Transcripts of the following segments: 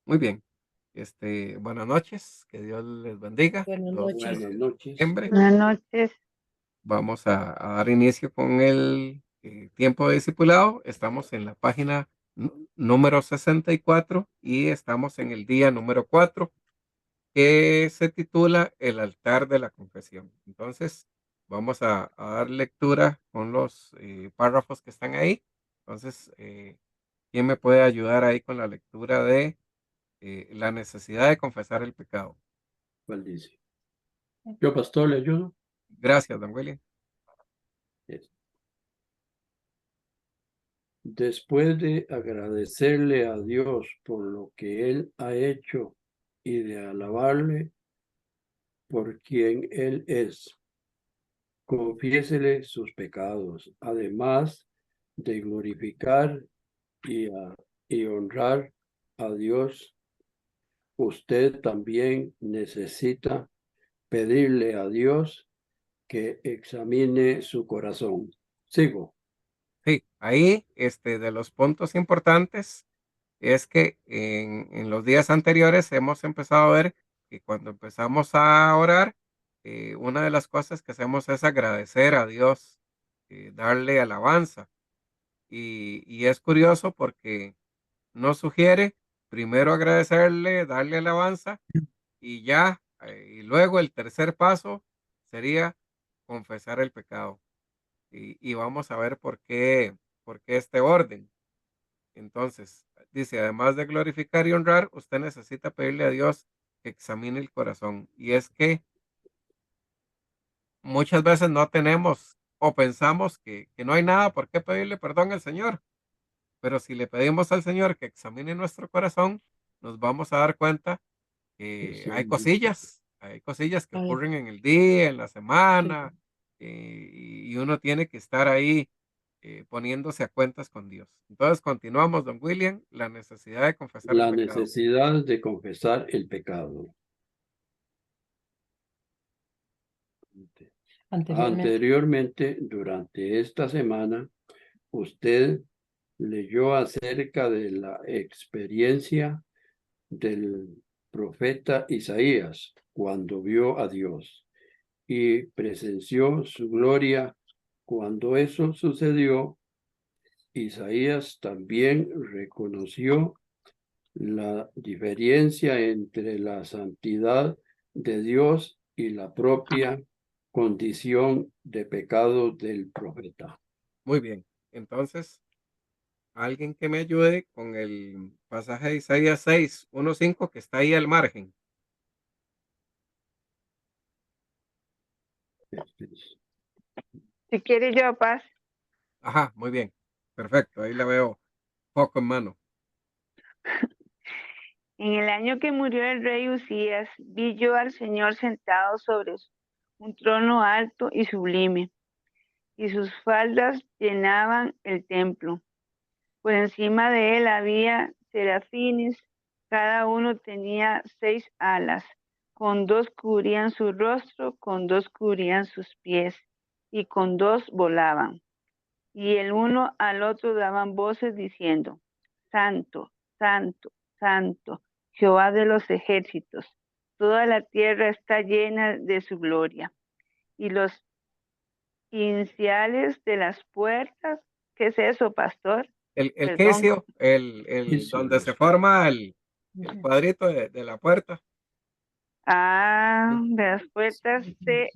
Muy bien. Buenas noches, que Dios les bendiga. Buenas noches. Buenas noches. Septiembre. Buenas noches. Vamos a dar inicio con el tiempo de discipulado. Estamos en la página número 64 y estamos en el día número 4, que se titula El altar de la confesión. Entonces, vamos a dar lectura con los párrafos que están ahí. Entonces, ¿quién me puede ayudar ahí con la lectura de la necesidad de confesar el pecado? ¿Cuál dice? Yo, pastor, le ayudo. Gracias, don William. Después de agradecerle a Dios por lo que Él ha hecho y de alabarle por quien Él es, confiésele sus pecados, además de glorificar y honrar a Dios. Usted también necesita pedirle a Dios que examine su corazón. Sigo. Sí, ahí de los puntos importantes es que en los días anteriores hemos empezado a ver que cuando empezamos a orar, una de las cosas que hacemos es agradecer a Dios, darle alabanza. Y es curioso porque nos sugiere primero agradecerle, darle alabanza y ya, y luego el tercer paso sería confesar el pecado. Y vamos a ver por qué este orden. Entonces, dice, además de glorificar y honrar, usted necesita pedirle a Dios que examine el corazón. Y es que muchas veces no tenemos o pensamos que no hay nada por qué pedirle perdón al Señor. Pero si le pedimos al Señor que examine nuestro corazón, nos vamos a dar cuenta que hay cosillas que Ay, ocurren en el día, en la sí. semana, y uno tiene que estar ahí poniéndose a cuentas con Dios. Entonces continuamos, don William, la necesidad de confesar el La pecado. necesidad de confesar el pecado. Anteriormente. Anteriormente, durante esta semana, usted leyó acerca de la experiencia del profeta Isaías cuando vio a Dios y presenció su gloria. Cuando eso sucedió, Isaías también reconoció la diferencia entre la santidad de Dios y la propia condición de pecado del profeta. Muy bien. Entonces, alguien que me ayude con el pasaje de Isaías 6:1-5 que está ahí al margen. Si quiere yo, Paz. Ajá, muy bien. Perfecto. Ahí la veo poco en mano. En el año que murió el rey Usías, vi yo al Señor sentado sobre un trono alto y sublime, y sus faldas llenaban el templo. Por encima de él había serafines, cada uno tenía 6 alas, con 2 cubrían su rostro, con 2 cubrían sus pies, y con 2 volaban. Y el uno al otro daban voces diciendo: Santo, Santo, Santo, Jehová de los ejércitos, toda la tierra está llena de su gloria. Y los inciales de las puertas, ¿qué es eso, pastor? El Perdón. quicio, el Quicio, donde se forma el Ujú. cuadrito de la puerta. Ah, Sí. las puertas se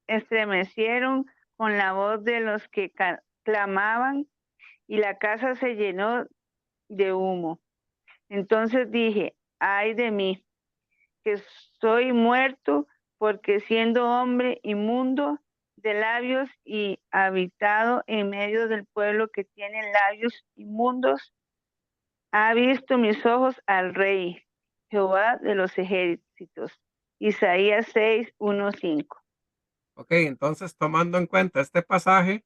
estremecieron con la voz de los que clamaban, y la casa se llenó de humo. Entonces dije: ay de mí, que soy muerto, porque siendo hombre inmundo de labios y habitado en medio del pueblo que tiene labios inmundos, ha visto mis ojos al Rey, Jehová de los ejércitos. Isaías 6:1-5. Ok, entonces tomando en cuenta este pasaje,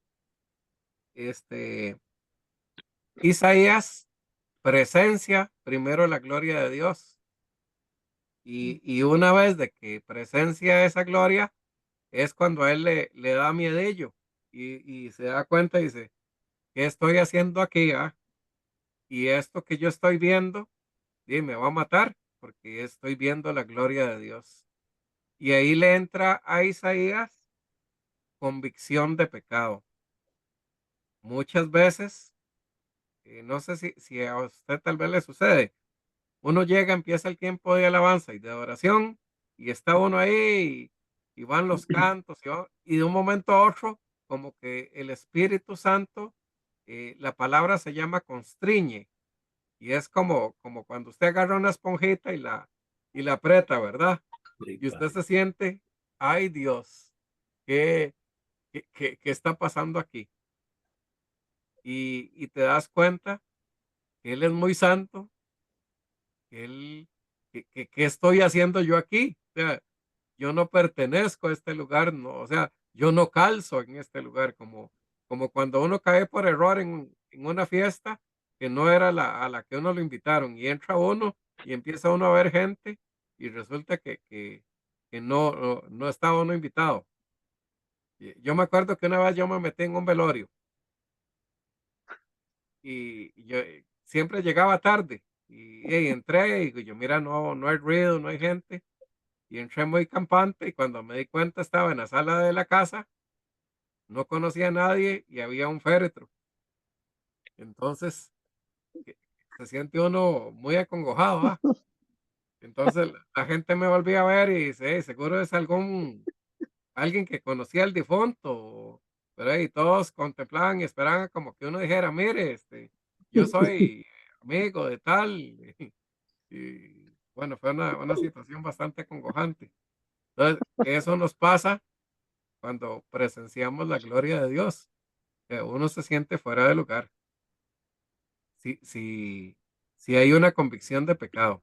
este, Isaías presencia primero la gloria de Dios y una vez de que presencia esa gloria es cuando a él le da miedillo y se da cuenta y dice, ¿qué estoy haciendo aquí? Y esto que yo estoy viendo, me va a matar. porque estoy viendo la gloria de Dios. Y ahí le entra a Isaías convicción de pecado. Muchas veces, no sé si a usted tal vez le sucede, uno llega, empieza el tiempo de alabanza y de adoración, y está uno ahí, y van los cantos, y de un momento a otro, como que el Espíritu Santo, la palabra se llama constriñe, y es como cuando usted agarra una esponjita y la aprieta, ¿verdad? Sí, Y usted padre. se siente, ay Dios, ¿qué, qué está pasando aquí? Y te das cuenta que Él es muy santo, que Él, ¿qué estoy haciendo yo aquí? O sea, yo no pertenezco a este lugar, no, o sea, yo no calzo en este lugar, como cuando uno cae por error en una fiesta que no era a la que uno lo invitaron y entra uno y empieza uno a ver gente y resulta que no estaba uno invitado. Yo me acuerdo que una vez yo me metí en un velorio y yo siempre llegaba tarde y entré y yo, mira, no hay ruido, no hay gente. Y entré muy campante y cuando me di cuenta estaba en la sala de la casa, no conocía a nadie y había un féretro. Entonces que- se siente uno muy acongojado, ¿ah? Entonces la gente me volvía a ver y dice: "Hey, seguro es alguien que conocía al difunto". Pero ahí todos contemplaban y esperaban como que uno dijera: "Mire, yo soy amigo de tal". Y bueno, fue una situación bastante acongojante. Entonces, eso nos pasa cuando presenciamos la gloria de Dios, que uno se siente fuera de lugar. Si hay una convicción de pecado,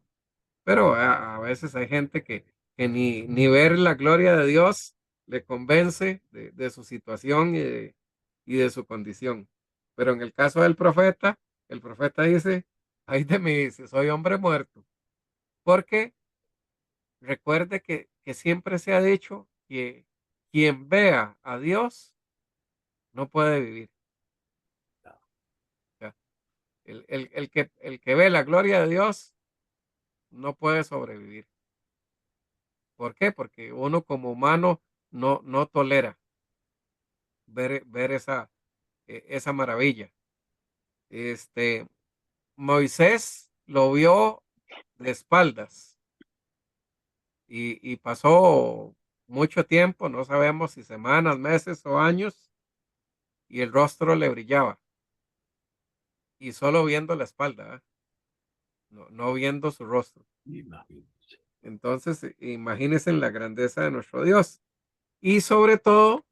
pero a veces hay gente que ni ver la gloria de Dios le convence de su situación y de su condición. Pero en el caso del profeta, el profeta dice: ay de mí, si soy hombre muerto, porque recuerde que siempre se ha dicho que quien vea a Dios no puede vivir. Ya. El que ve la gloria de Dios no puede sobrevivir. ¿Por qué? Porque uno como humano no tolera ver esa maravilla. Este, Moisés lo vio de espaldas y pasó mucho tiempo, no sabemos si semanas, meses o años, y el rostro le brillaba. Y solo viendo la espalda, ¿ah? No viendo su rostro. Imagínense. Entonces, imagínense la grandeza de nuestro Dios. Y sobre todo,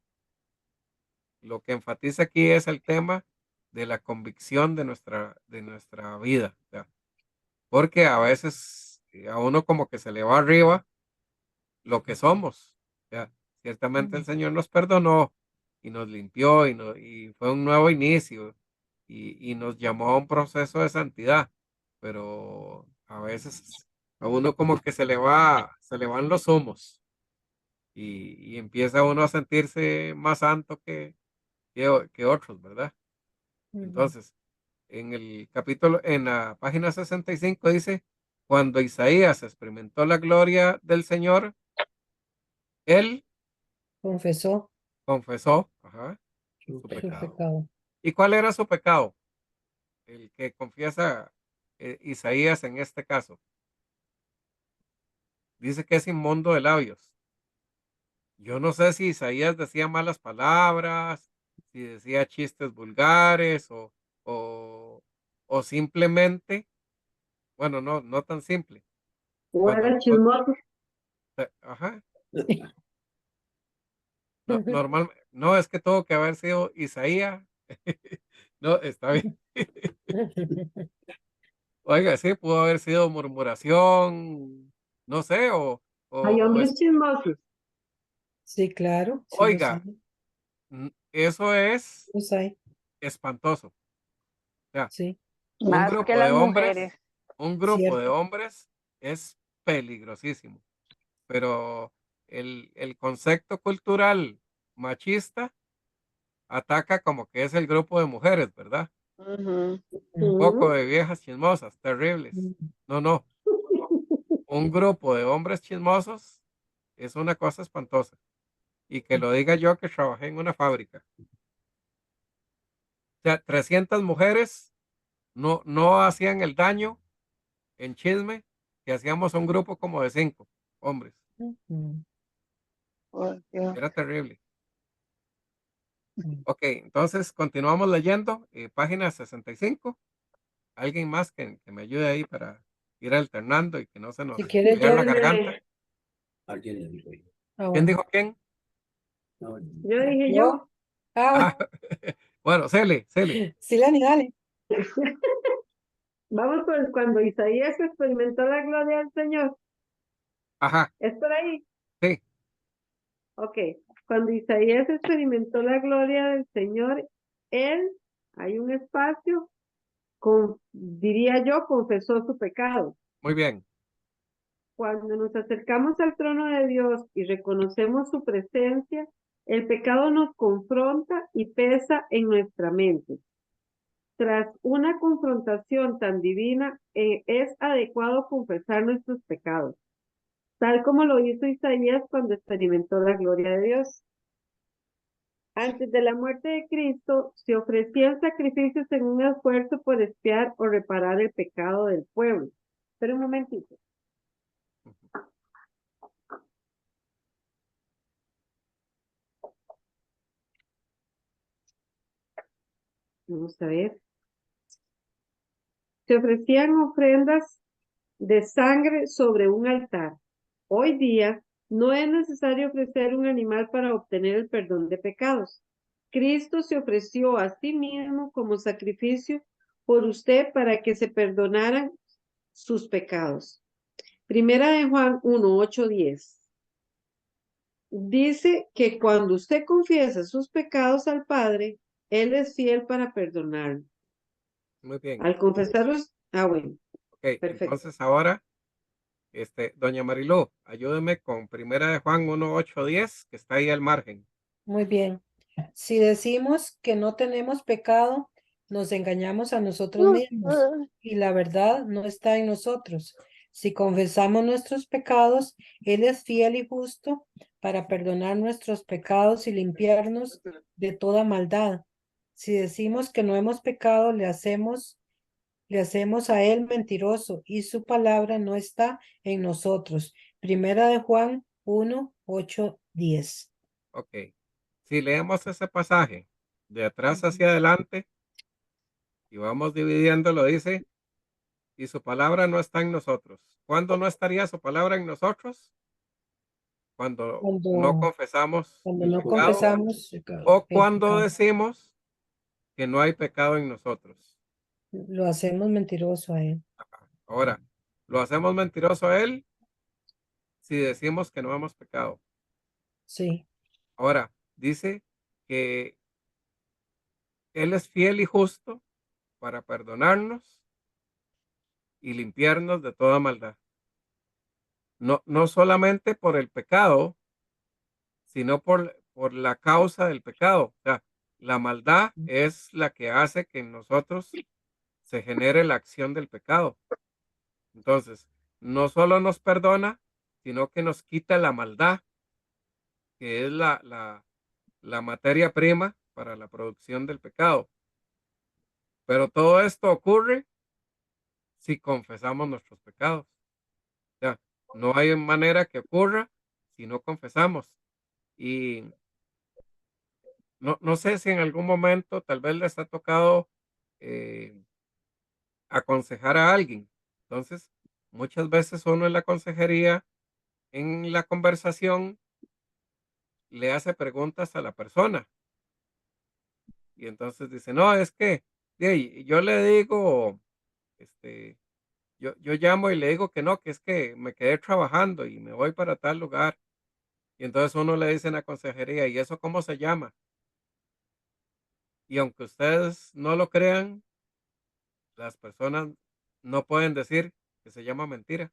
lo que enfatiza aquí es el tema de la convicción de nuestra vida. ¿Ya? Porque a veces a uno como que se le va arriba lo que somos. ¿Ya? Ciertamente el Señor nos perdonó y nos limpió y fue un nuevo inicio y nos llamó a un proceso de santidad. Pero a veces a uno como que se le van los humos y empieza uno a sentirse más santo que otros, ¿verdad? Ujú. Entonces, en la página 65 dice, cuando Isaías experimentó la gloria del Señor, él Confesó confesó, ajá, Su su su pecado. pecado. pecado. ¿Y cuál era su pecado? El que confiesa Isaías en este caso. Dice que es inmundo de labios. Yo no sé si Isaías decía malas palabras, si decía chistes vulgares o, o simplemente, bueno, no tan simple. O Cuando era chismoso. ajá, normal, no, es que tuvo que haber sido Isaías. No, está bien. Oiga, sí, pudo haber sido murmuración, no sé, Hay o hombres chismosos. Sí, claro, sí oiga, eso es los hay, espantoso. O sea, sí, un Más que grupo de las hombres, mujeres. un grupo de cierto. hombres es peligrosísimo, pero el concepto cultural machista ataca como que es el grupo de mujeres, ¿verdad? Ujú. Un poco Ujú. de viejas chismosas, terribles. Mm. No, no. un grupo de hombres chismosos es una cosa espantosa. Y que lo diga yo que trabajé en una fábrica. O sea, 300 mujeres no hacían el daño en chisme que hacíamos un grupo como de 5 hombres. Ujú. Por Dios. Era terrible. Mm. Ok, entonces continuamos leyendo. Página 65. Alguien más que me ayude ahí para ir alternando y que no se nos Si quieres vea yo, la garganta. Alguien le dijo ahí. ¿Quién bueno, dijo quién? No, Yo dije yo, Ah, ah, bueno, Cele. sí, Lani, dale. vamos por cuando Isaías experimentó la gloria del Señor. Ajá, ¿Es por ahí? sí, Ok. Cuando Isaías experimentó la gloria del Señor, él, hay un espacio, diría yo, confesó su pecado. muy bien. Cuando nos acercamos al trono de Dios y reconocemos su presencia, el pecado nos confronta y pesa en nuestra mente. Tras una confrontación tan divina, es adecuado confesar nuestros pecados, tal como lo hizo Isaías cuando experimentó la gloria de Dios. Antes de la muerte de Cristo, se ofrecían sacrificios en un esfuerzo por expiar o reparar el pecado del pueblo. Pero un momentito. Vamos a ver. Se ofrecían ofrendas de sangre sobre un altar. Hoy día no es necesario ofrecer un animal para obtener el perdón de pecados. Cristo se ofreció a sí mismo como sacrificio por usted para que se perdonaran sus pecados. Primera de Juan 1, 8, 10. Dice que cuando usted confiesa sus pecados al Padre, Él es fiel para perdonar. Muy bien. Al confesarlos, bueno, Ok, perfecto. entonces ahora, doña Marilú, ayúdeme con Primera de Juan 1, 8, 10, que está ahí al margen. Muy bien. Si decimos que no tenemos pecado, nos engañamos a nosotros mismos y la verdad no está en nosotros. Si confesamos nuestros pecados, Él es fiel y justo para perdonar nuestros pecados y limpiarnos de toda maldad. Si decimos que no hemos pecado, le hacemos a Él mentiroso y su palabra no está en nosotros. Primera de Juan 1, 8, 10. Ok. Si leemos ese pasaje de atrás hacia adelante y vamos dividiéndolo, dice, y su palabra no está en nosotros. ¿Cuándo no estaría su palabra en nosotros? Cuando no Cuando, confesamos cuando el no pecado confesamos o el cuando pecado, decimos que no hay pecado en nosotros. lo hacemos mentiroso a Él. Ahora, lo hacemos mentiroso a Él si decimos que no hemos pecado. Sí, Ahora, dice que Él es fiel y justo para perdonarnos y limpiarnos de toda maldad. No solamente por el pecado, sino por la causa del pecado. O sea, la maldad es la que hace que en nosotros se genere la acción del pecado. Entonces, no solo nos perdona, sino que nos quita la maldad, que es la materia prima para la producción del pecado. Pero todo esto ocurre si confesamos nuestros pecados. O sea, no hay manera que ocurra si no confesamos. Y no sé si en algún momento tal vez les ha tocado eh, aconsejar a alguien. Entonces, muchas veces uno en la consejería, en la conversación, le hace preguntas a la persona. Y entonces dice, no, es que yo le digo, este, yo llamo y le digo que no, que es que me quedé trabajando y me voy para tal lugar. Y entonces uno le dice en la consejería, ¿y eso cómo se llama? Y aunque ustedes no lo crean, las personas no pueden decir que se llama mentira.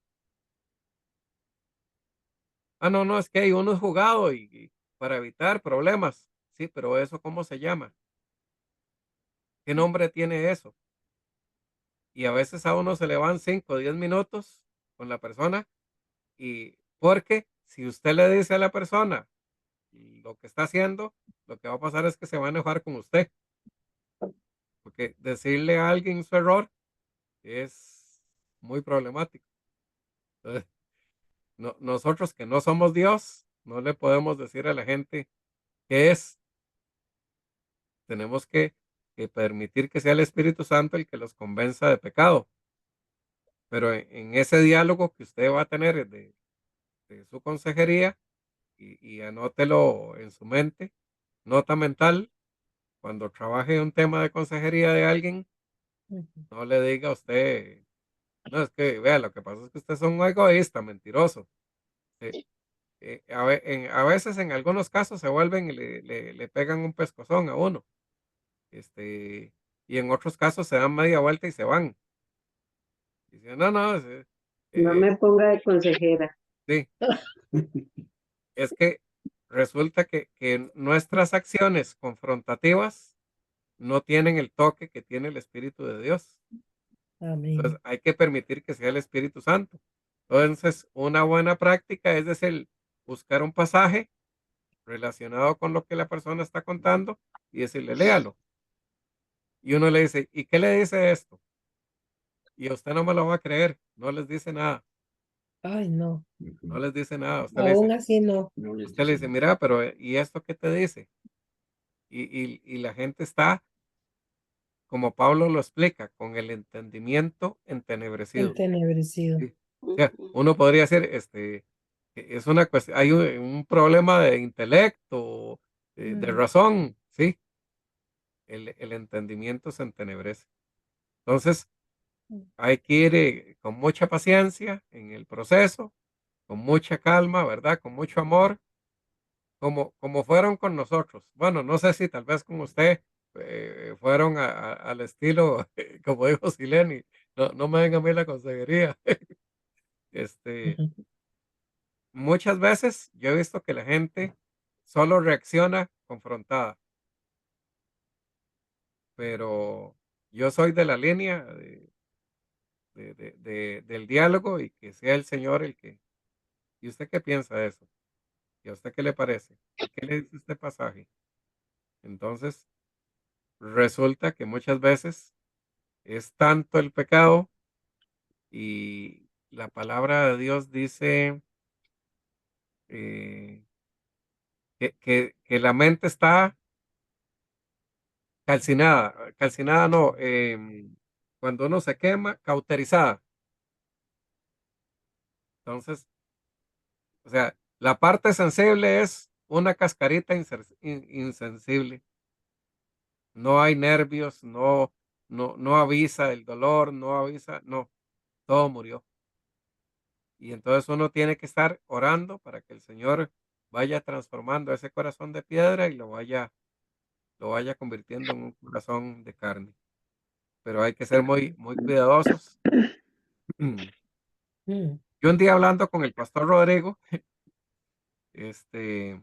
Ah, no, es que hay uno jugado y para evitar problemas. Sí, pero eso ¿cómo se llama? ¿Qué nombre tiene eso? Y a veces a uno se le van 5 o 10 minutos con la persona Y porque si usted le dice a la persona lo que está haciendo, lo que va a pasar es que se va a enojar con usted. Porque decirle a alguien su error es muy problemático. Entonces, nosotros que no somos Dios, no le podemos decir a la gente qué es. Tenemos que permitir que sea el Espíritu Santo el que los convenza de pecado. Pero en ese diálogo que usted va a tener de su consejería, y anótelo en su mente, nota mental, cuando trabaje un tema de consejería de alguien, Ujú. no le diga a usted, no, es que, vea, lo que pasa es que usted es un egoísta, mentiroso. A veces, en algunos casos, se vuelven y le pegan un pescozón a uno. Y en otros casos se dan media vuelta y se van. Dicen, no, no, No eh, me ponga de consejera. sí, es que resulta que nuestras acciones confrontativas no tienen el toque que tiene el Espíritu de Dios. Entonces, Amén. hay que permitir que sea el Espíritu Santo. Entonces, una buena práctica es decir, buscar un pasaje relacionado con lo que la persona está contando y decirle, léalo. Y uno le dice, ¿y qué le dice esto? Y a usted no me lo va a creer, no les dice nada, Ay, no. no les dice nada. Aún así no. No les Usted le dice dice, mira, pero ¿y esto qué te dice? Y la gente está, como Pablo lo explica, con el entendimiento entenebrecido. Entenebrecido. Sí. O sea, uno podría decir, es una cuestión, hay un problema de intelecto, de Mm, razón, sí, el entendimiento se entenebrece. Entonces, mm. hay que ir con mucha paciencia en el proceso, con mucha calma, ¿verdad? Con mucho amor, como fueron con nosotros. Bueno, no sé si tal vez con usted fueron al estilo, como dijo Sileni, no me den a mí la consejería. Este, Ujú. Muchas veces yo he visto que la gente solo reacciona confrontada, pero yo soy de la línea del diálogo y que sea el Señor el que... ¿Y usted qué piensa de eso? ¿Y a usted qué le parece? ¿Y qué le dice este pasaje? Entonces, resulta que muchas veces es tanto el pecado y la palabra de Dios dice eh, que la mente está calcinada, calcinada no, cuando uno se quema, cauterizada. Entonces, o sea, la parte sensible es una cascarita insensible. No hay nervios, no avisa el dolor, no avisa, no, todo murió. Y entonces uno tiene que estar orando para que el Señor vaya transformando ese corazón de piedra y lo vaya convirtiendo en un corazón de carne. Pero hay que ser muy, muy cuidadosos. Mm. Yo un día hablando con el pastor Rodrigo, este,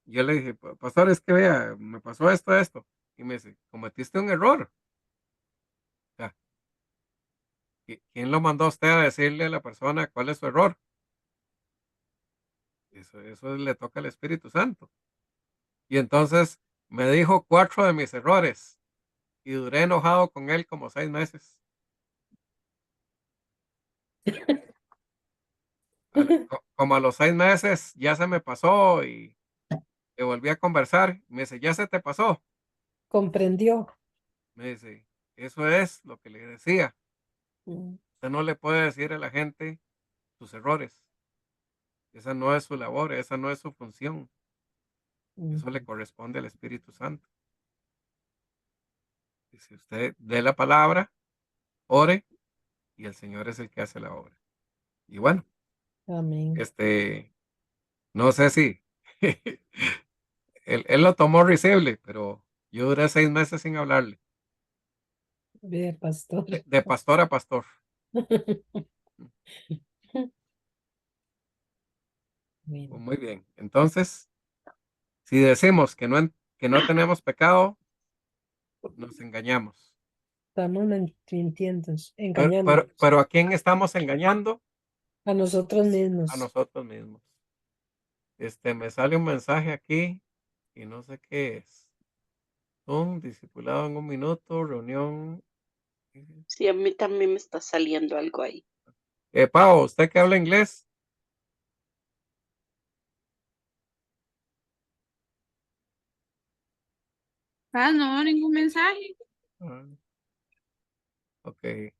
yo le dije, Pastor, es que vea, me pasó esto, esto. Y me dice, cometiste un error. O sea, ¿quién lo mandó a usted a decirle a la persona cuál es su error? Eso le toca al Espíritu Santo. Y entonces me dijo 4 de mis errores y duré enojado con él como 6 meses. Como a los 6 meses ya se me pasó y le volví a conversar. Me dice, ¿ya se te pasó? Comprendió. Me dice, eso es lo que le decía. Mm, Usted no le puede decir a la gente sus errores. Esa no es su labor, esa no es su función. mm. Eso le corresponde al Espíritu Santo. Y si usted dé la palabra, ore y el Señor es el que hace la obra. Y bueno, Amén. no sé si él lo tomó risible, pero yo duré 6 meses sin hablarle, Ve, pastor. de pastor a pastor. Mira, Pues muy bien. Entonces, si decimos que no tenemos pecado, nos engañamos. estamos mintiendo, Pero engañándonos ¿a quién estamos engañando? A nosotros mismos. a nosotros mismos. Me sale un mensaje aquí y no sé qué es. Un discipulado en un minuto, reunión. Sí, a mí también me está saliendo algo ahí. Pau, ¿usted que habla inglés? Ah, no, ningún mensaje. Ah, ok.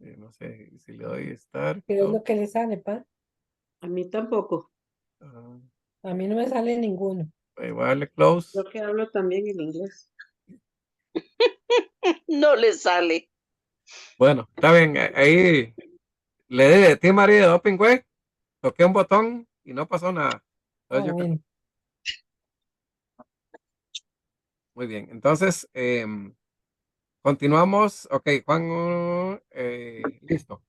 No sé si le doy start. ¿Qué es lo que le sale, pa? A mí tampoco. A mí no me sale ninguno. Voy a darle close. Yo que hablo también el inglés. No le sale. Bueno, está bien. Ahí le di de ti, María, de Open Web. Toqué un botón y no pasó nada. Entonces, yo creo- Bueno, Muy bien. Entonces, continuamos. Ok, Juan, listo.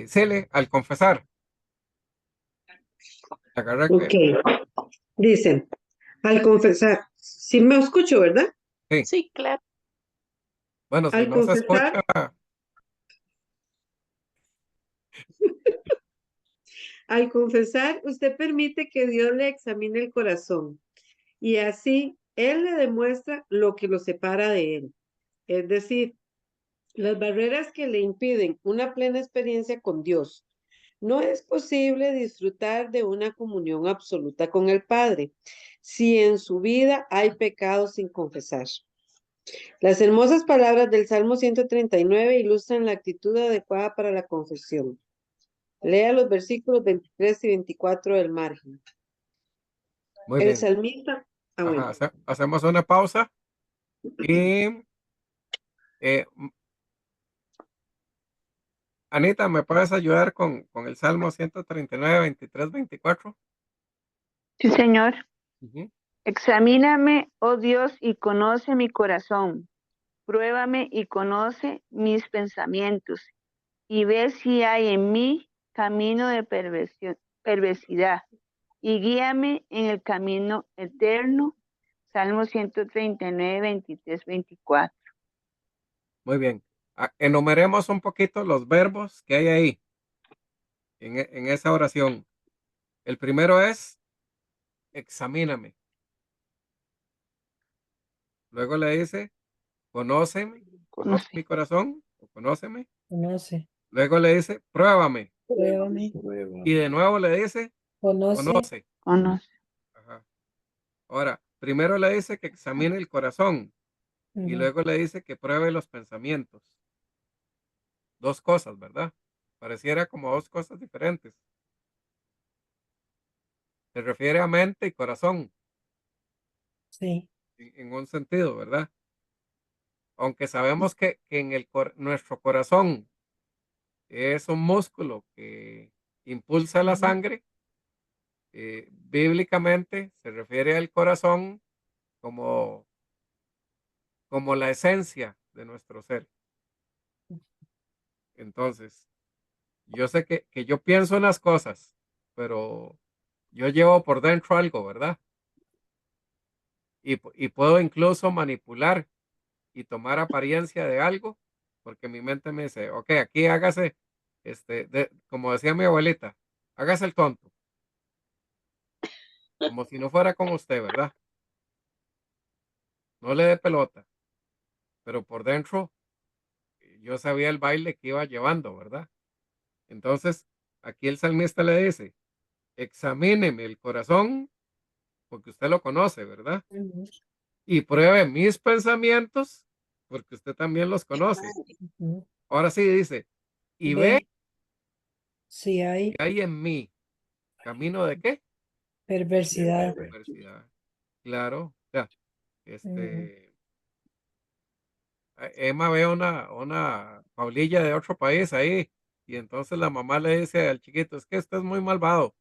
Cele, al confesar. Agarra Ok, que. dicen, al confesar, sí me escucho, ¿verdad? Sí. Sí, claro. Bueno, si Al no se escucha, confesar, al confesar, usted permite que Dios le examine el corazón y así Él le demuestra lo que lo separa de Él. Es decir, las barreras que le impiden una plena experiencia con Dios. No es posible disfrutar de una comunión absoluta con el Padre si en su vida hay pecados sin confesar. Las hermosas palabras del Salmo 139 ilustran la actitud adecuada para la confesión. Lea los versículos 23 y 24 del margen. muy El bien. salmista, Ajá, bueno, hacemos una pausa y Anita, ¿me puedes ayudar con el Salmo 139, 23, 24? Sí, Señor. Ujú. Examíname, oh Dios, y conoce mi corazón. Pruébame y conoce mis pensamientos, y ve si hay en mí camino de perversidad, y guíame en el camino eterno. Salmo 139, 23, 24. Muy bien. Enumeremos un poquito los verbos que hay ahí en esa oración. El primero es examíname. Luego le dice, conóceme, conoce Conoce, mi corazón, o conóceme. conoce, Luego le dice, pruébame. pruébame, Y de nuevo le dice, conoce. conoce. conoce. Ajá. Ahora, primero le dice que examine el corazón y Ujú. luego le dice que pruebe los pensamientos. Dos cosas, ¿verdad? Pareciera como dos cosas diferentes. Se refiere a mente y corazón Sí, en un sentido, ¿verdad? Aunque sabemos que en nuestro corazón es un músculo que impulsa la ujú, sangre, bíblicamente se refiere al corazón como, como la esencia de nuestro ser. Entonces, yo sé que yo pienso en las cosas, pero yo llevo por dentro algo, ¿verdad? Y puedo incluso manipular y tomar apariencia de algo, porque mi mente me dice, ok, aquí hágase, como decía mi abuelita, hágase el tonto, como si no fuera con usted, ¿verdad? No le dé pelota, pero por dentro yo sabía el baile que iba llevando, ¿verdad? Entonces, aquí el salmista le dice, examíneme el corazón, porque usted lo conoce, ¿verdad? ujú, Y pruebe mis pensamientos, porque usted también los conoce. ujú. Ahora sí dice, y ve Ve si si hay hay en mí camino de qué? perversidad. Diversidad. Claro. O sea, Ujú. Emma ve una Paulilla de otro país ahí, y entonces la mamá le dice al chiquito, es que este es muy malvado.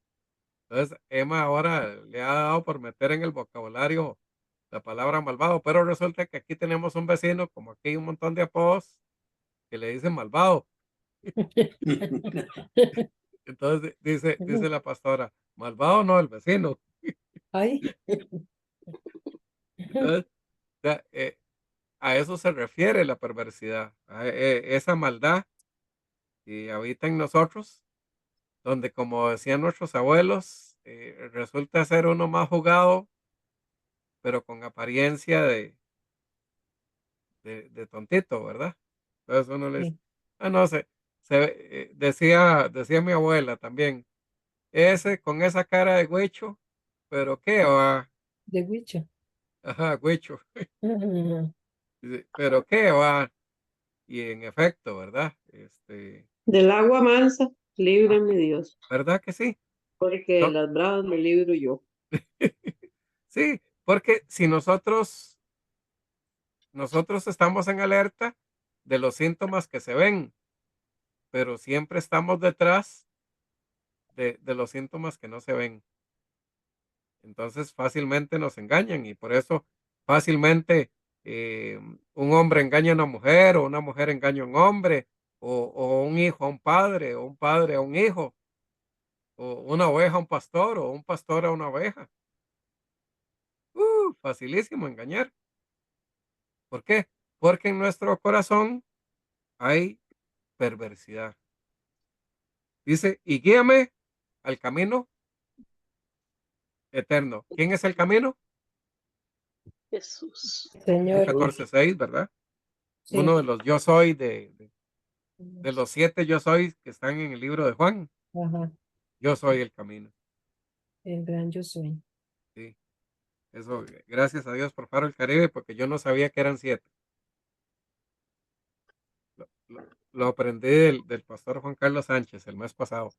Entonces Emma ahora le ha dado por meter en el vocabulario la palabra malvado, pero resulta que aquí tenemos un vecino, como aquí hay un montón de apodos, que le dicen malvado. Entonces dice la pastora, malvado no, el vecino. Ay. Entonces, o sea, a eso se refiere la perversidad, a esa maldad que habita en nosotros, donde, como decían nuestros abuelos, resulta ser uno más jugado, pero con apariencia de tontito, ¿verdad? Entonces uno le dice, Sí, no sé, decía mi abuela también, ese con esa cara de huecho, pero qué va, de Huicho. ajá, huecho, Ujú. dice, pero qué va, y en efecto, ¿verdad? Del agua mansa, Ah, líbrame Dios, ¿verdad que sí? porque de No, las bravas me libro yo. sí, porque si nosotros estamos en alerta de los síntomas que se ven, pero siempre estamos detrás de los síntomas que no se ven. Entonces fácilmente nos engañan y por eso fácilmente un hombre engaña a una mujer o una mujer engaña a un hombre o un hijo a un padre a un hijo o una oveja a un pastor o un pastor a una oveja. Facilísimo engañar. ¿Por qué? Porque en nuestro corazón hay perversidad. Dice, y guíame al camino eterno. ¿Quién es el camino? Jesús. Juan Señor, 14:6, ¿verdad? sí. Uno de los yo soy de los 7 yo soy que están en el libro de Juan. Ajá, Yo soy el camino. el gran yo soy. Sí, eso, gracias a Dios por Faro el Caribe, porque yo no sabía que eran 7. Lo aprendí del pastor Juan Carlos Sánchez el mes pasado.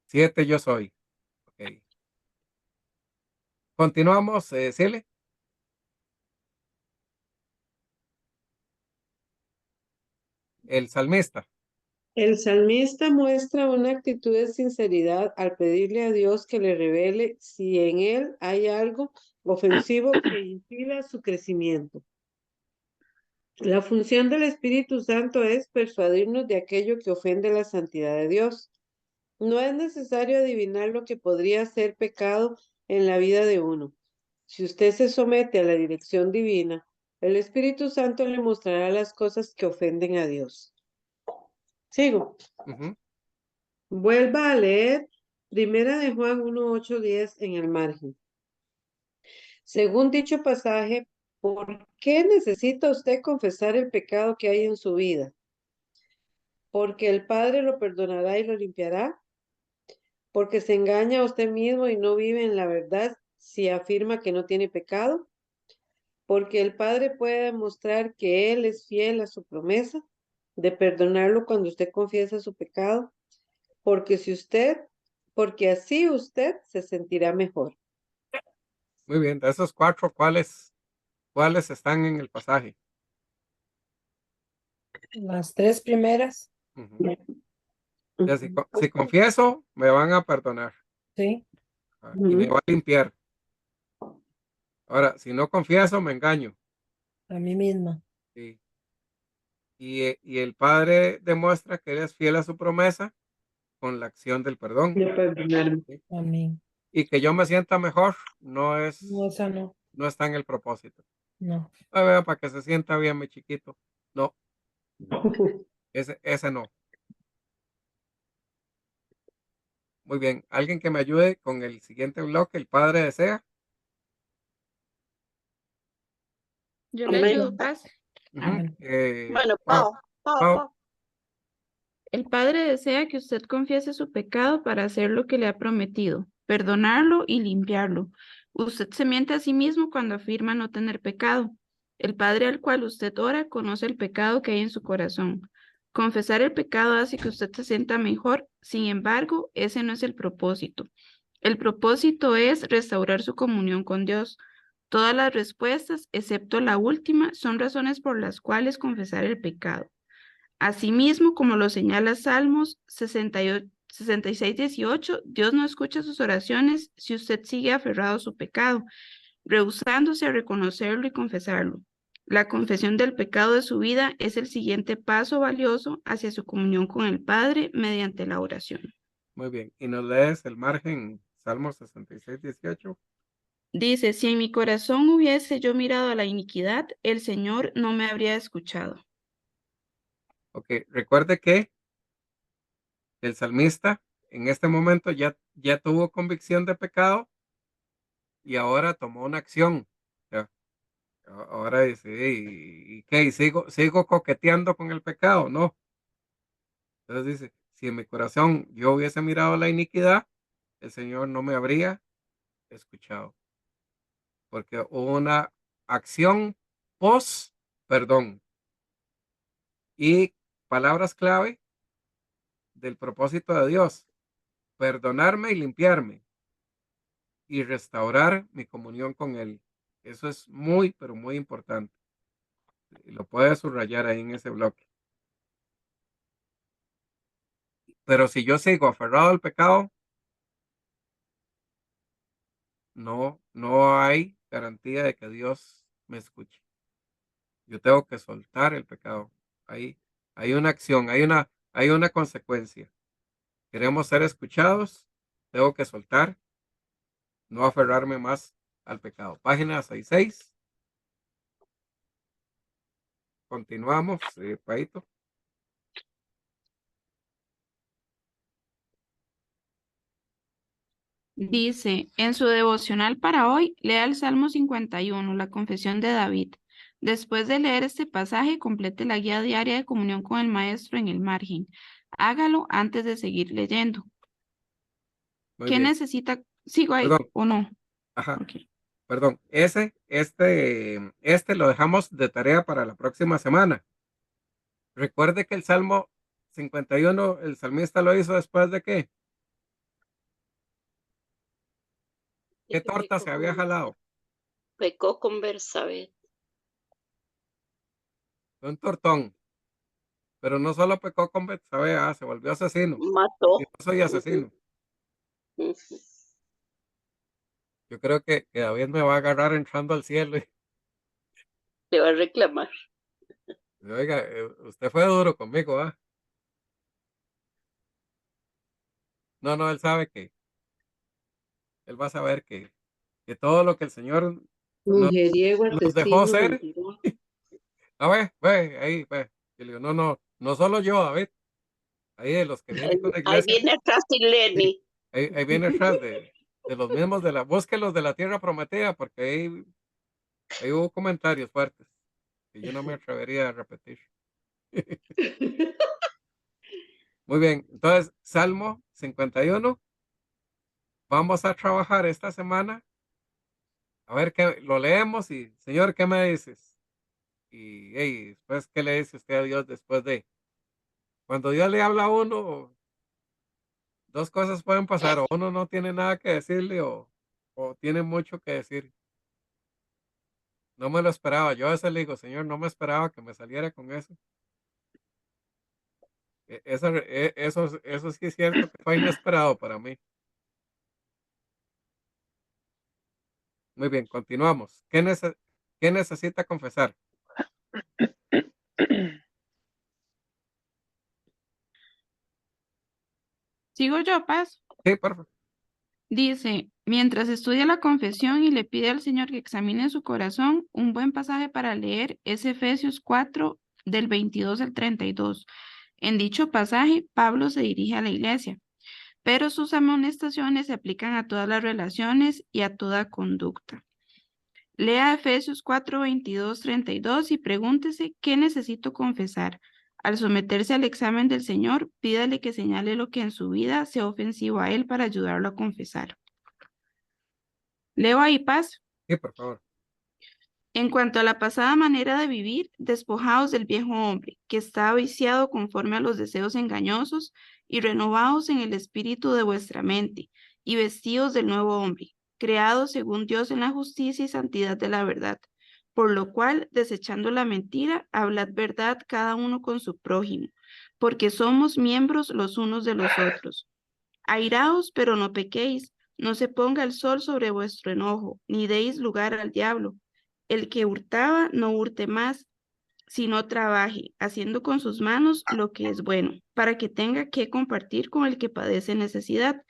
7 yo soy. Ok. Continuamos, Cele. El salmista. El salmista muestra una actitud de sinceridad al pedirle a Dios que le revele si en él hay algo ofensivo que impida su crecimiento. La función del Espíritu Santo es persuadirnos de aquello que ofende la santidad de Dios. No es necesario adivinar lo que podría ser pecado en la vida de uno. Si usted se somete a la dirección divina, el Espíritu Santo le mostrará las cosas que ofenden a Dios. Sigo. Ujú. Vuelva a leer Primera de Juan 1, 8, 10 en el margen. Según dicho pasaje, ¿por qué necesita usted confesar el pecado que hay en su vida? ¿Porque el Padre lo perdonará y lo limpiará? ¿Porque se engaña a usted mismo y no vive en la verdad si afirma que no tiene pecado? ¿Porque el Padre puede demostrar que Él es fiel a su promesa de perdonarlo cuando usted confiesa su pecado? Porque porque así usted se sentirá mejor. Muy bien, de esos 4, ¿cuáles están en el pasaje? Las 3 primeras, Ujú. Ya, si confieso, me van a perdonar, sí. y me Ujú. va a limpiar. Ahora, si no confieso, me engaño. A mí misma. Sí. Y el Padre demuestra que Él es fiel a su promesa con la acción del perdón. De perdonarme. ¿Sí? Amén. Y que yo me sienta mejor No, esa no. no está en el propósito. No. Vea, para que se sienta bien mi chiquito. No, ese no. Muy bien. Alguien que me ayude con el siguiente bloque, el Padre desea. Yo le Amén. ayudo, Paz. Ujú. Bueno, Bueno, Pau, Pau. Pau. El Padre desea que usted confiese su pecado para hacer lo que le ha prometido, perdonarlo y limpiarlo. Usted se miente a sí mismo cuando afirma no tener pecado. El Padre al cual usted ora conoce el pecado que hay en su corazón. Confesar el pecado hace que usted se sienta mejor, sin embargo, ese no es el propósito. El propósito es restaurar su comunión con Dios. Todas las respuestas, excepto la última, son razones por las cuales confesar el pecado. Asimismo, como lo señala Salmos 66, 18, Dios no escucha sus oraciones si usted sigue aferrado a su pecado, rehusándose a reconocerlo y confesarlo. La confesión del pecado de su vida es el siguiente paso valioso hacia su comunión con el Padre mediante la oración. Muy bien. Y nos lees el margen, Salmo 66, 18. Dice, si en mi corazón hubiese yo mirado a la iniquidad, el Señor no me habría escuchado. Ok, recuerde que el salmista en este momento ya tuvo convicción de pecado y ahora tomó una acción. Ya, ahora dice, ¿y qué? ¿Y sigo coqueteando con el pecado? No. Entonces dice, si en mi corazón yo hubiese mirado la iniquidad, el Señor no me habría escuchado, porque hubo una acción post perdón. Y palabras clave del propósito de Dios, perdonarme y limpiarme y restaurar mi comunión con Él. Eso es muy, pero muy importante. Y lo puedes subrayar ahí en ese bloque. Pero si yo sigo aferrado al pecado, no hay garantía de que Dios me escuche. Yo tengo que soltar el pecado. Ahí hay una acción, hay una consecuencia. Queremos ser escuchados, tengo que soltar, no aferrarme más al pecado. Página 66. Continuamos, Paito. Dice, en su devocional para hoy, lea el Salmo 51, la confesión de David. Después de leer este pasaje, complete la guía diaria de comunión con el maestro en el margen. Hágalo antes de seguir leyendo. Muy ¿Qué bien. necesita? ¿Sigo ahí Perdón. o no? Ajá. Ok. Perdón. Este lo dejamos de tarea para la próxima semana. Recuerde que el Salmo 51, el salmista lo hizo después de qué? De ¿Qué que torta se había jalado? pecó con Bersabé. Fue un tortón. Pero no solo pecó con Betsabé, se volvió asesino. Y Mató. no soy asesino. Ujú. Yo creo que David me va a agarrar entrando al cielo y Le va a reclamar. oiga, usted fue duro conmigo, ¿ah? No, él sabe él va a saber que todo lo que el Señor Mujeriego, nos dejó asesino, ser, mentiroso. ahí, ve. Y le digo, no solo yo, David, ahí de los que vienen con la Ahí iglesia, viene atrás sí, Lenny. ahí viene atrás de los mismos búsquelos de la tierra prometida, porque ahí hubo comentarios fuertes que yo no me atrevería a repetir. Muy bien, entonces, Salmo 51, vamos a trabajar esta semana, a ver qué lo leemos y, Señor, ¿qué me dices? Y después, ¿qué le dice usted a Dios después de? Cuando Dios le habla a uno, dos cosas pueden pasar, o uno no tiene nada que decirle o tiene mucho que decir. No me lo esperaba. Yo a veces le digo, Señor, no me esperaba que me saliera con eso. Eso sí es cierto que fue inesperado para mí. Muy bien, continuamos. ¿Qué necesita confesar? ¿Sigo yo, Paz? Sí, perfecto. Dice, mientras estudia la confesión y le pide al Señor que examine su corazón, un buen pasaje para leer es Efesios 4, del 22 al 32. En dicho pasaje, Pablo se dirige a la iglesia, pero sus amonestaciones se aplican a todas las relaciones y a toda conducta. Lea Efesios 4, 22, 32 y pregúntese qué necesito confesar. Al someterse al examen del Señor, pídale que señale lo que en su vida sea ofensivo a Él para ayudarlo a confesar. Leo ahí, Paz. Sí, por favor. En cuanto a la pasada manera de vivir, despojaos del viejo hombre, que está viciado conforme a los deseos engañosos, y renovaos en el espíritu de vuestra mente, y vestíos del nuevo hombre, creado según Dios en la justicia y santidad de la verdad. Por lo cual, desechando la mentira, hablad verdad cada uno con su prójimo, porque somos miembros los unos de los otros. Airaos, pero no pequéis, no se ponga el sol sobre vuestro enojo, ni deis lugar al diablo. El que hurtaba, no hurte más, sino trabaje, haciendo con sus manos lo que es bueno, para que tenga que compartir con el que padece necesidad.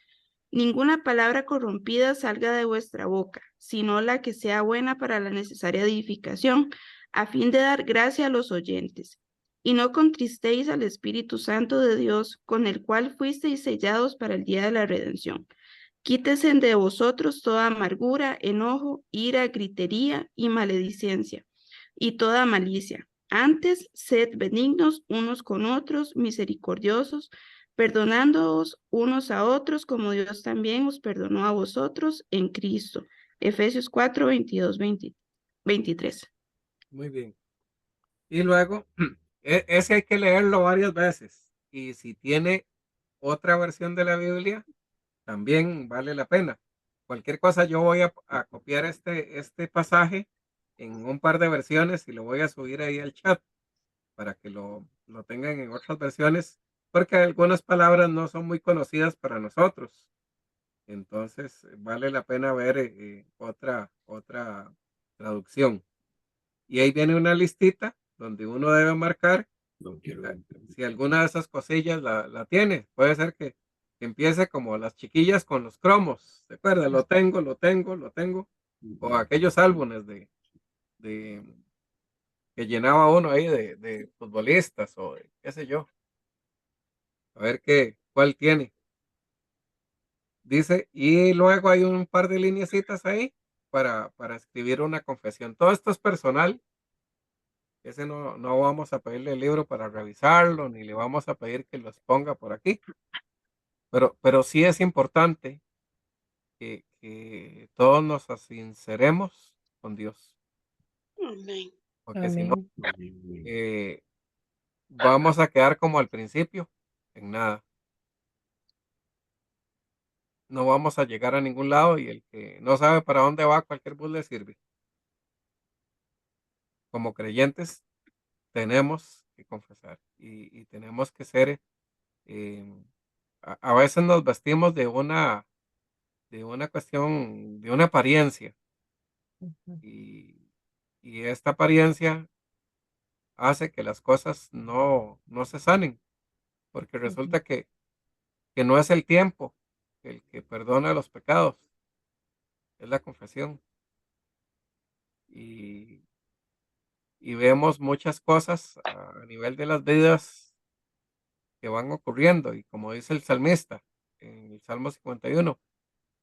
Ninguna palabra corrompida salga de vuestra boca, sino la que sea buena para la necesaria edificación, a fin de dar gracia a los oyentes. Y no contristéis al Espíritu Santo de Dios, con el cual fuisteis sellados para el día de la redención. Quítese de vosotros toda amargura, enojo, ira, gritería y maledicencia, y toda malicia. Antes, sed benignos unos con otros, misericordiosos, perdonándoos unos a otros, como Dios también os perdonó a vosotros en Cristo. Efesios 4, 22, 23. Muy bien. Y luego, ese hay que leerlo varias veces. Y si tiene otra versión de la Biblia, también vale la pena. Cualquier cosa, yo voy a copiar este pasaje en un par de versiones y lo voy a subir ahí al chat para que lo tengan en otras versiones, porque algunas palabras no son muy conocidas para nosotros. Entonces, vale la pena ver otra traducción. Y ahí viene una listita donde uno debe marcar No quiero. si alguna de esas cosillas la tiene. Puede ser que empiece como las chiquillas con los cromos. ¿Se acuerda? Lo tengo, lo tengo, lo tengo. O aquellos álbumes de que llenaba uno ahí de futbolistas o de qué sé yo. A ver cuál tiene. Dice, y luego hay un par de lineecitas ahí para escribir una confesión. Todo esto es personal. Ese no vamos a pedirle el libro para revisarlo, ni le vamos a pedir que los ponga por aquí. Pero sí es importante que todos nos sinceremos con Dios, Amén. porque si no, Amén. vamos a quedar como al principio, en nada. No vamos a llegar a ningún lado y el que no sabe para dónde va, cualquier bus le sirve. Como creyentes tenemos que confesar y tenemos que ser, eh, a veces nos vestimos de una cuestión, de una apariencia Ujú, y esta apariencia hace que las cosas no se sanen, porque ujú, resulta que no es el tiempo el que perdona los pecados, es la confesión. Y, y vemos muchas cosas a nivel de las vidas que van ocurriendo, y como dice el salmista en el Salmo 51,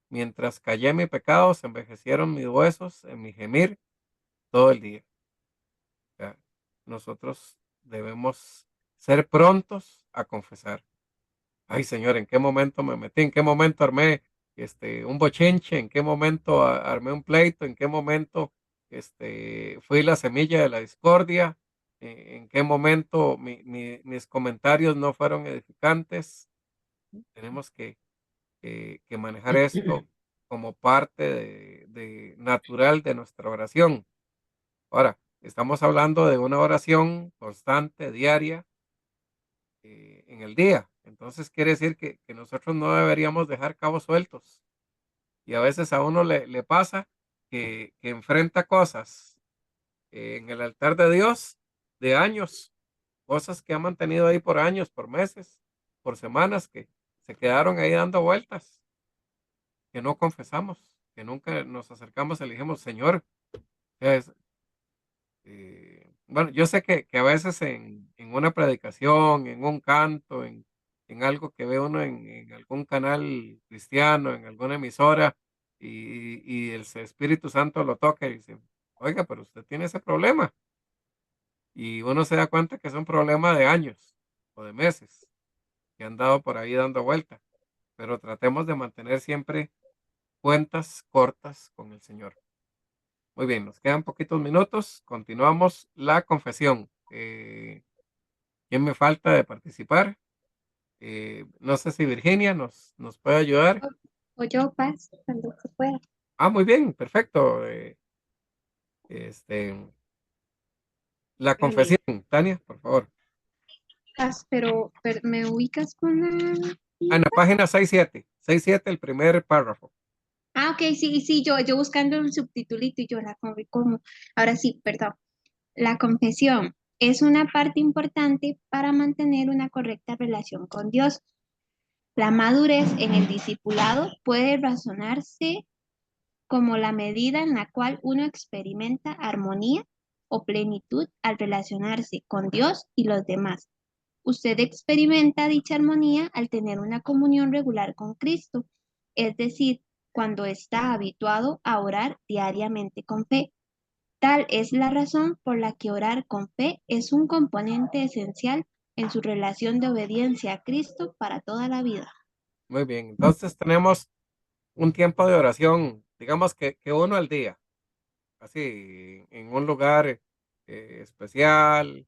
mientras callé mi pecado, se envejecieron mis huesos en mi gemir todo el día. O sea, nosotros debemos ser prontos a confesar. Ay, señor, ¿en qué momento me metí? ¿En qué momento armé un bochinche? ¿En qué momento armé un pleito? ¿En qué momento fui la semilla de la discordia? ¿En qué momento mis comentarios no fueron edificantes? Tenemos que manejar esto como parte de natural de nuestra oración. Ahora, estamos hablando de una oración constante, diaria, en el día. Entonces quiere decir que nosotros no deberíamos dejar cabos sueltos. Y a veces a uno le pasa que enfrenta cosas en el altar de Dios de años, cosas que ha mantenido ahí por años, por meses, por semanas, que se quedaron ahí dando vueltas, que no confesamos, que nunca nos acercamos y le dijimos, Señor, bueno, yo sé que a veces en una predicación, en un canto, en algo que ve uno en algún canal cristiano, en alguna emisora, y el Espíritu Santo lo toca y dice, oiga, pero usted tiene ese problema. Y uno se da cuenta que es un problema de años o de meses que han dado por ahí dando vuelta. Pero tratemos de mantener siempre cuentas cortas con el Señor. Muy bien, nos quedan poquitos minutos. Continuamos la confesión. ¿Quién me falta de participar? No sé si Virginia nos puede ayudar. O yo, Paz, cuando se pueda. Ah, muy bien, perfecto. Este, la Tania. confesión, Tania, por favor. Paz, pero ¿me ubicas con la...? Ah, en la página 67, 67, el primer párrafo. Ah, ok, sí, sí, yo buscando el subtitulito y yo la como. Ahora sí, perdón. La confesión es una parte importante para mantener una correcta relación con Dios. La madurez en el discipulado puede razonarse como la medida en la cual uno experimenta armonía o plenitud al relacionarse con Dios y los demás. Usted experimenta dicha armonía al tener una comunión regular con Cristo, es decir, cuando está habituado a orar diariamente con fe. Tal es la razón por la que orar con fe es un componente esencial en su relación de obediencia a Cristo para toda la vida. Muy bien, entonces tenemos un tiempo de oración, digamos que uno al día, así, en un lugar especial,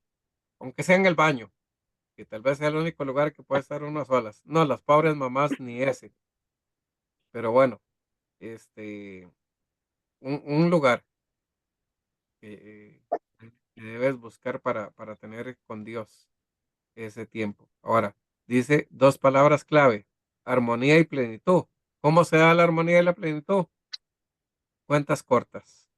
aunque sea en el baño, que tal vez sea el único lugar que puede estar uno a solas. No, las pobres mamás ni ese, pero bueno, este, un lugar que, que debes buscar para tener con Dios ese tiempo. Ahora, dice dos palabras clave, armonía y plenitud. ¿Cómo se da la armonía y la plenitud? Cuentas cortas.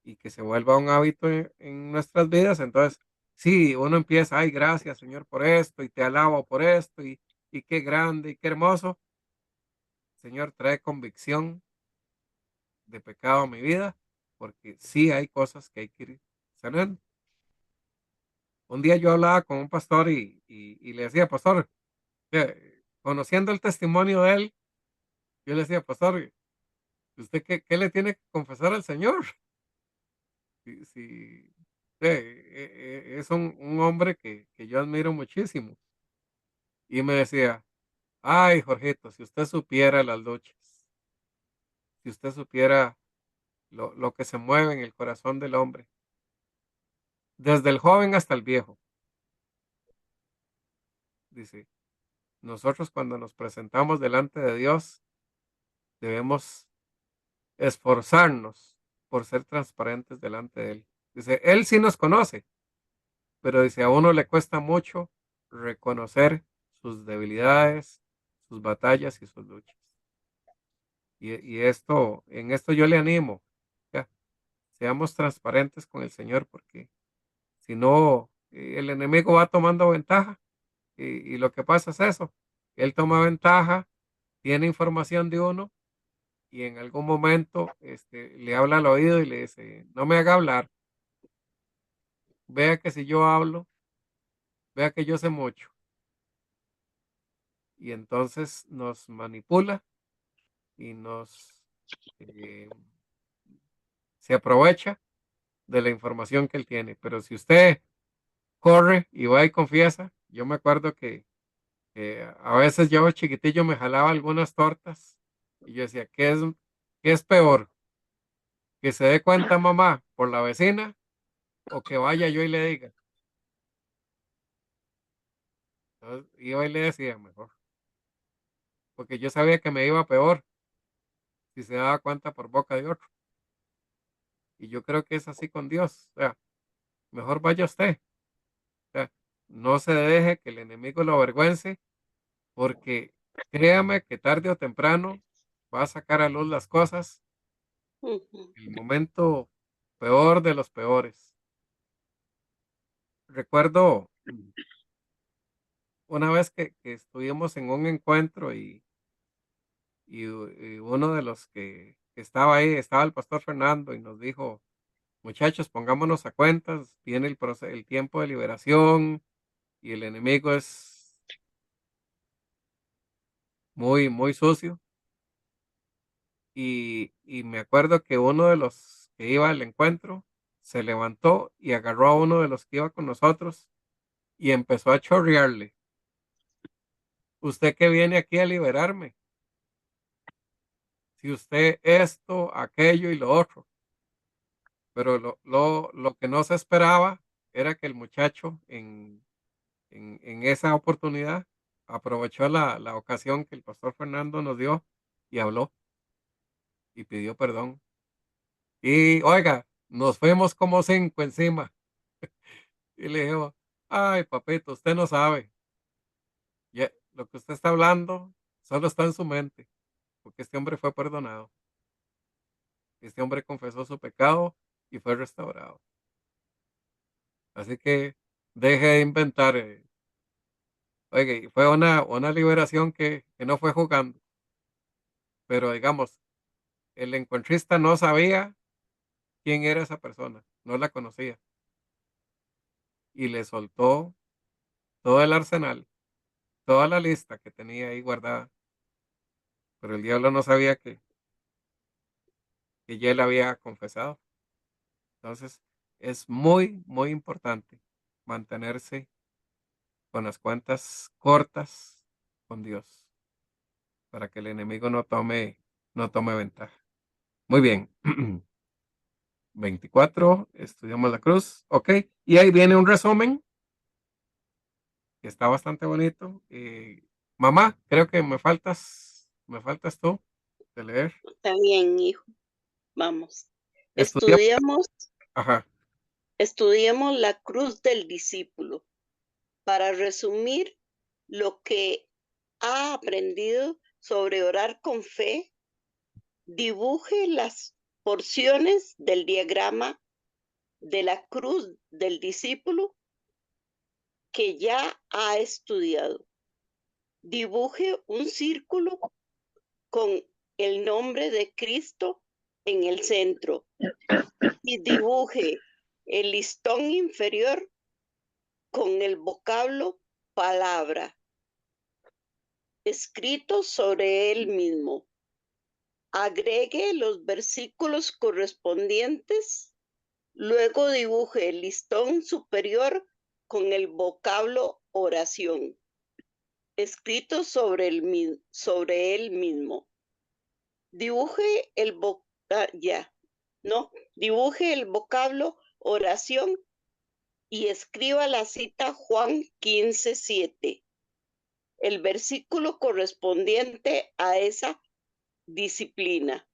Y que se vuelva un hábito en nuestras vidas. Entonces, sí, uno empieza, ay, gracias Señor por esto, y te alabo por esto, y qué grande, y qué hermoso. Señor, trae convicción de pecado a mi vida, porque sí hay cosas que hay que ir sanando. Un día yo hablaba con un pastor y le decía, pastor, conociendo el testimonio de él, yo le decía, pastor, ¿usted qué le tiene que confesar al Señor? Si es un hombre que yo admiro muchísimo. Y me decía, ay, Jorgito, si usted supiera las luchas, si usted supiera lo que se mueve en el corazón del hombre, desde el joven hasta el viejo, dice, nosotros cuando nos presentamos delante de Dios, debemos esforzarnos por ser transparentes delante de Él. Dice, Él sí nos conoce, pero dice, a uno le cuesta mucho reconocer sus debilidades, sus batallas y sus luchas. Y esto, en esto yo le animo, ya, seamos transparentes con el Señor, porque si no, el enemigo va tomando ventaja y lo que pasa es eso, él toma ventaja, tiene información de uno y en algún momento le habla al oído y le dice, no me haga hablar, vea que si yo hablo, vea que yo sé mucho. Y entonces nos manipula y eh, se aprovecha de la información que él tiene. Pero si usted corre y va y confiesa, yo me acuerdo que a veces yo chiquitillo me jalaba algunas tortas y yo decía, qué es peor? ¿Que se dé cuenta mamá por la vecina o que vaya yo y le diga? Entonces, iba y le decía mejor, porque yo sabía que me iba peor si se daba cuenta por boca de otro. Y yo creo que es así con Dios. O sea, mejor vaya usted. O sea, no se deje que el enemigo lo avergüence, porque créame que tarde o temprano va a sacar a luz las cosas, Ujú. el momento peor de los peores. Recuerdo una vez que estuvimos en un encuentro y uno de los que estaba ahí, estaba el pastor Fernando y nos dijo, muchachos, pongámonos a cuentas, viene el tiempo de liberación y el enemigo es muy, muy sucio. Y me acuerdo que uno de los que iba al encuentro se levantó y agarró a uno de los que iba con nosotros y empezó a chorrearle. Usted que viene aquí a liberarme, si usted esto, aquello y lo otro. Pero lo que no se esperaba era que el muchacho en esa oportunidad aprovechó la ocasión que el pastor Fernando nos dio y habló y pidió perdón. Y oiga, nos fuimos como cinco encima. Y le dijo, ay, papito, usted no sabe. Lo que usted está hablando solo está en su mente, porque este hombre fue perdonado. Este hombre confesó su pecado y fue restaurado. Así que deje de inventar Oiga, y fue una liberación que no fue jugando, pero digamos, el encontrista no sabía quién era esa persona, no la conocía, y le soltó todo el arsenal, toda la lista que tenía ahí guardada, pero el diablo no sabía que ya él había confesado. Entonces, es muy, muy importante mantenerse con las cuentas cortas con Dios para que el enemigo no tome ventaja. Muy bien. 24, estudiamos la cruz. Ok, y ahí viene un resumen que está bastante bonito. Mamá, creo que me faltas tú de leer. Está bien, hijo. Vamos. Estudiamos, Estudiamos, ajá, estudiemos la cruz del discípulo. Para resumir lo que ha aprendido sobre orar con fe, dibuje las porciones del diagrama de la cruz del discípulo que ya ha estudiado. Dibuje un círculo con el nombre de Cristo en el centro y dibuje el listón inferior con el vocablo palabra escrito sobre él mismo. Agregue los versículos correspondientes, luego dibuje el listón superior con el vocablo oración escrito sobre él mismo. Dibuje dibuje el vocablo oración y escriba la cita Juan 15:7, el versículo correspondiente a esa disciplina.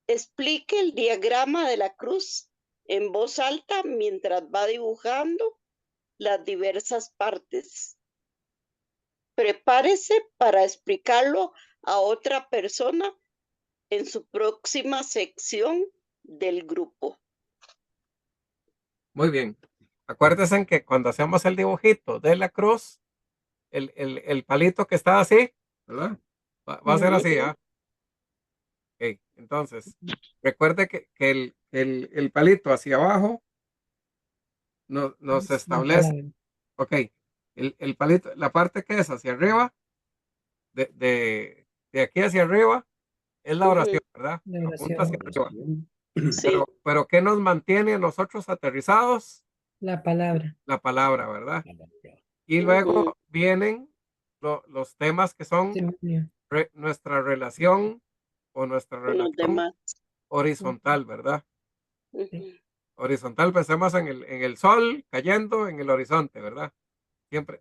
Explique el diagrama de la cruz en voz alta mientras va dibujando las diversas partes. Prepárese para explicarlo a otra persona en su próxima sección del grupo. muy bien. Acuérdense que cuando hacemos el dibujito de la cruz, el palito que está así, ¿verdad? Va a ser así, ¿ah? Ok, entonces, recuerde que el palito hacia abajo nos Es la establece, palabra. ok, el palito, la parte que es hacia arriba, de aquí hacia arriba, es la oración, ¿verdad? La Apunta hacia oración, arriba. Sí. Pero ¿qué nos mantiene a nosotros aterrizados? la palabra. La palabra, ¿verdad? Y luego vienen los temas que son Testimonio. nuestra relación o nuestra Con los relación demás. horizontal, ¿verdad? Ujú. Horizontal, pensemos en el sol cayendo en el horizonte, ¿verdad?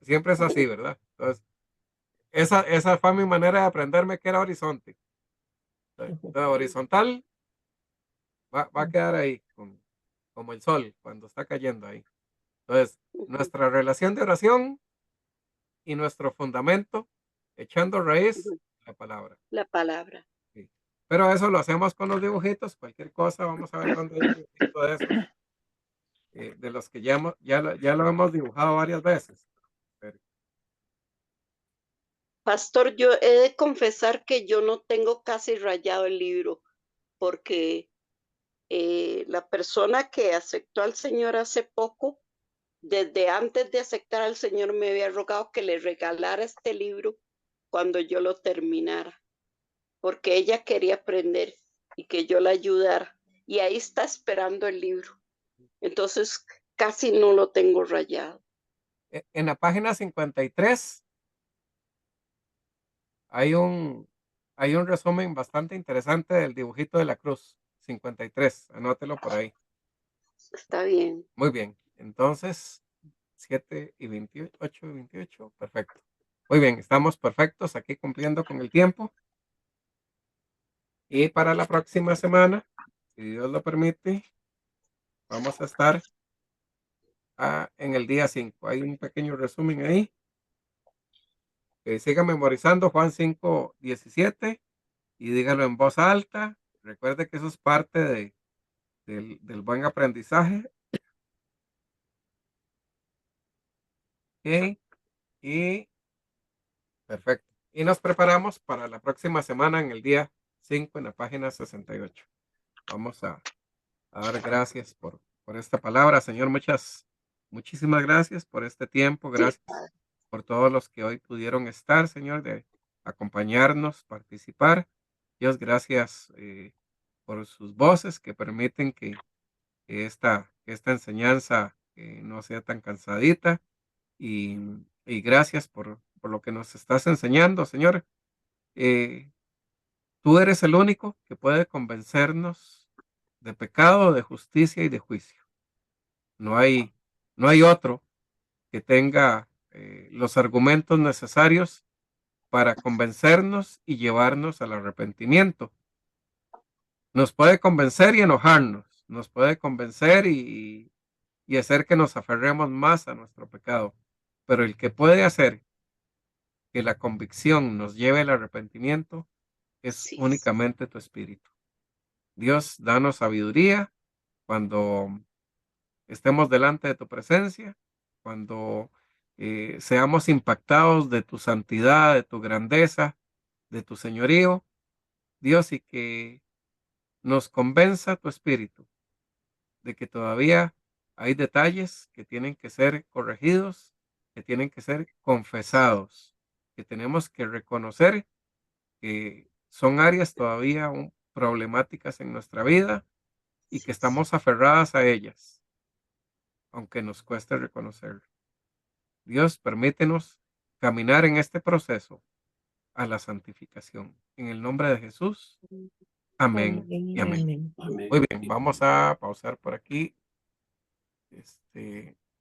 Siempre es así, ¿verdad? Entonces, esa fue mi manera de aprenderme que era horizonte. Entonces, horizontal va a quedar ahí, como el sol cuando está cayendo ahí. Entonces, nuestra relación de oración y nuestro fundamento, echando raíz, la palabra. La palabra. Sí. Pero eso lo hacemos con los dibujitos, cualquier cosa, vamos a ver dónde hay un dibujito de esos, de los que ya lo hemos dibujado varias veces. Pero, Pastor, yo he de confesar que yo no tengo casi rayado el libro porque la persona que aceptó al Señor hace poco, desde antes de aceptar al Señor, me había rogado que le regalara este libro cuando yo lo terminara, porque ella quería aprender y que yo la ayudara. Y ahí está esperando el libro. Entonces, casi no lo tengo rayado. en la página 53 hay un resumen bastante interesante del dibujito de la cruz. 53, anótelo por ahí. Está bien. Muy bien, entonces 7 y 28, 8 y 28, perfecto. Muy bien, estamos perfectos aquí cumpliendo con el tiempo. Y para la próxima semana, si Dios lo permite, vamos a estar en el día 5. Hay un pequeño resumen ahí. Siga memorizando Juan 5:17 y dígalo en voz alta. Recuerde que eso es parte del buen aprendizaje. Ok. Y perfecto. Y nos preparamos para la próxima semana en el día 5 en la página 68. Vamos a dar gracias por esta palabra, Señor. Muchísimas gracias por este tiempo. Sí, Gracias por todos los que hoy pudieron estar, Señor, de acompañarnos, participar. Dios, gracias por sus voces que permiten que esta enseñanza no sea tan cansadita. Y gracias por lo que nos estás enseñando, Señor. Eh, Tú eres el único que puede convencernos de pecado, de justicia y de juicio. No hay, no hay otro que tenga los argumentos necesarios para convencernos y llevarnos al arrepentimiento. Nos puede convencer y enojarnos, nos puede convencer y hacer que nos aferremos más a nuestro pecado. Pero el que puede hacer que la convicción nos lleve al arrepentimiento es sí, únicamente tu espíritu. Dios, danos sabiduría cuando estemos delante de tu presencia, cuando seamos impactados de tu santidad, de tu grandeza, de tu señorío, Dios, y que nos convenza tu espíritu de que todavía hay detalles que tienen que ser corregidos, que tienen que ser confesados, que tenemos que reconocer que son áreas todavía aún problemáticas en nuestra vida y que estamos aferradas a ellas, aunque nos cueste reconocerlo. Dios, permítenos caminar en este proceso a la santificación. En el nombre de Jesús. Amén y amén. Amén. Amén. Muy bien, vamos a pausar por aquí.